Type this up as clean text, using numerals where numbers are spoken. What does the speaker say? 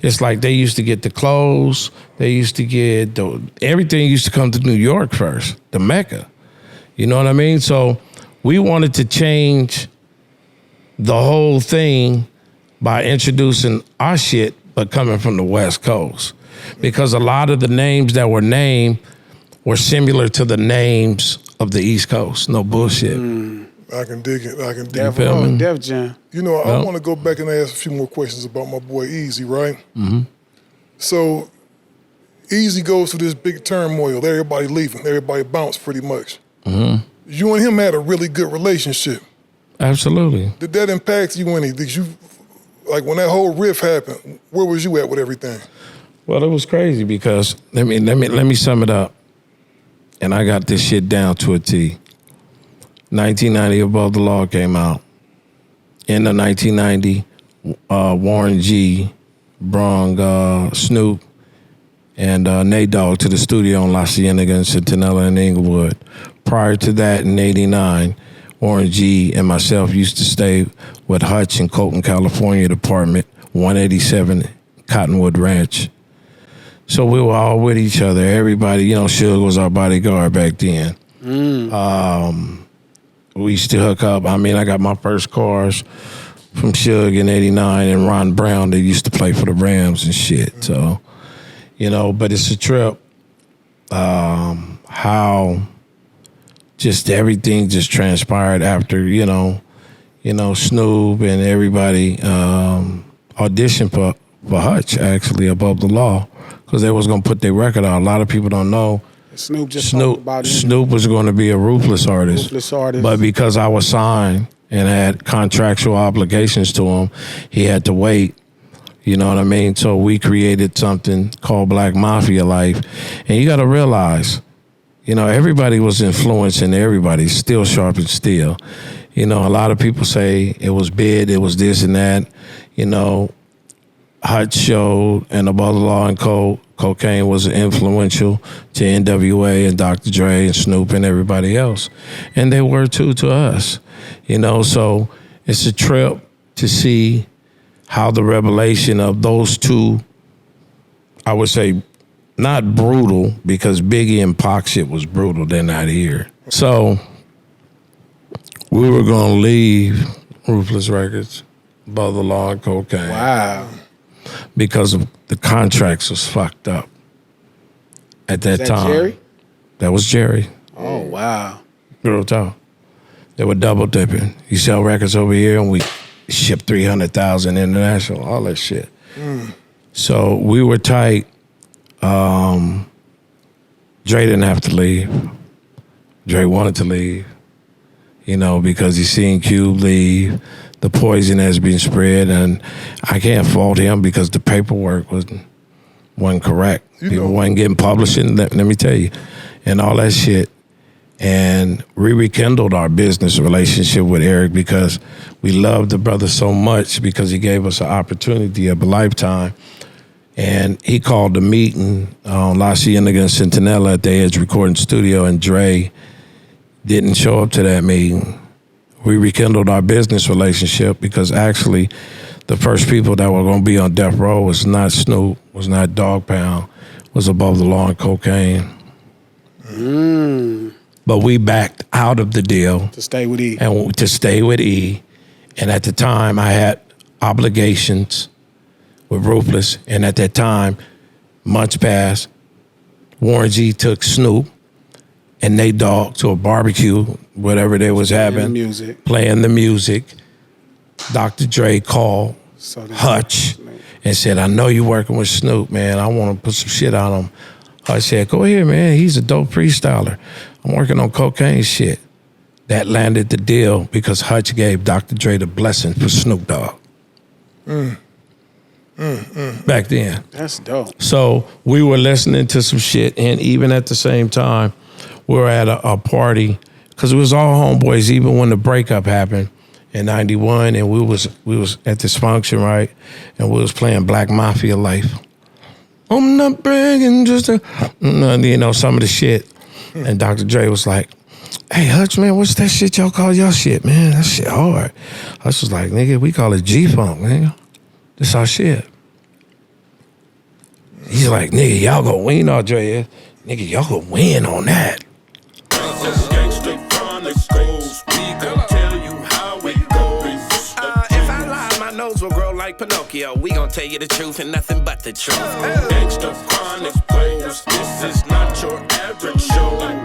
It's like they used to get the clothes. They used to get everything used to come to New York first, the Mecca. You know what I mean? So we wanted to change the whole thing by introducing our shit, but coming from the West Coast. Because a lot of the names that were named were similar to the names of the East Coast. No bullshit. I can dig it. I can dig Def it. Def Jam. You know, I want to go back and ask a few more questions about my boy Eazy, right? Mm-hmm. So Eazy goes through this big turmoil. Everybody leaving. Everybody bounced pretty much. Mm-hmm. You and him had a really good relationship. Absolutely. Did that impact you any? Did you, like when that whole riff happened, where was you at with everything? Well, it was crazy because let me sum it up. And I got this shit down to a T. 1990, Above the Law came out. In the 1990, Warren G brung Snoop and Nate Dogg to the studio on La Cienega and Centinela in Inglewood. Prior to that, in 89, Warren G and myself used to stay with Hutch in Colton, California, apartment 187 Cottonwood Ranch. So we were all with each other. Everybody, you know, Suge was our bodyguard back then. We used to hook up. I mean, I got my first cars from Suge in 89 and Ron Brown. They used to play for the Rams and shit. So, you know, but it's a trip. How just everything just transpired after, you know, Snoop and everybody auditioned for Hutch, actually, Above the Law, because they was going to put their record out. A lot of people don't know. Snoop talked about it. Snoop was going to be a Ruthless artist. But because I was signed and had contractual obligations to him, he had to wait. You know what I mean? So we created something called Black Mafia Life. And you got to realize, you know, everybody was influencing everybody, Steel Sharp and Steel. You know, a lot of people say it was bid, it was this and that. You know, Hutch showed and Above the Law and Kokane was influential to NWA and Dr. Dre and Snoop and everybody else. And they were too to us. You know, so it's a trip to see how the revelation of those two, I would say, not brutal, because Biggie and Pac shit was brutal. They're not here. So we were going to leave Ruthless Records, Above the Law and Kokane. Wow. Because of the contracts was fucked up at that time. Jerry? That was Jerry. Oh, wow. Real talk. They were double dipping. You sell records over here and we ship 300,000 international, all that shit. So we were tight. Dre didn't have to leave. Dre wanted to leave, you know, because he seen Cube leave. The poison has been spread, and I can't fault him because the paperwork wasn't correct. People wasn't getting published, let me tell you, and all that shit. And we rekindled our business relationship with Eric because we loved the brother so much because he gave us an opportunity of a lifetime. And he called the meeting on La Cienega and Centinela at the Edge Recording Studio, and Dre didn't show up to that meeting. We rekindled our business relationship because actually the first people that were going to be on death row was not Snoop, was not Dog Pound, was Above the Law and Kokane. But we backed out of the deal. To stay with E. And to stay with E. And at the time I had obligations with Ruthless. And at that time, months passed, Warren G took Snoop and Nate Dogg to a barbecue, whatever they was having, playing the music. Dr. Dre called Hutch and said, I know you're working with Snoop, man. I want to put some shit on him. Hutch said, go ahead, man. He's a dope freestyler. I'm working on Kokane shit. That landed the deal because Hutch gave Dr. Dre the blessing for Snoop Dogg. Back then. That's dope. So we were listening to some shit, and even at the same time, we were at a party, because it was all homeboys, even when the breakup happened in 91, and we was at this function, right? And we was playing Black Mafia Life. I'm not bragging, just you know, some of the shit. And Dr. Dre was like, hey, Hutch, man, what's that shit y'all call y'all shit, man? That shit hard. Hutch was like, nigga, we call it G-Funk, nigga. This our shit. He's like, nigga, y'all gonna win on Dre. Nigga, y'all gonna win on that. Gangster Chronicles, we gon' tell you how it goes. If I lie, my nose will grow like Pinocchio. We gon' tell you the truth and nothing but the truth. Gangster Chronicles, this is not your average show.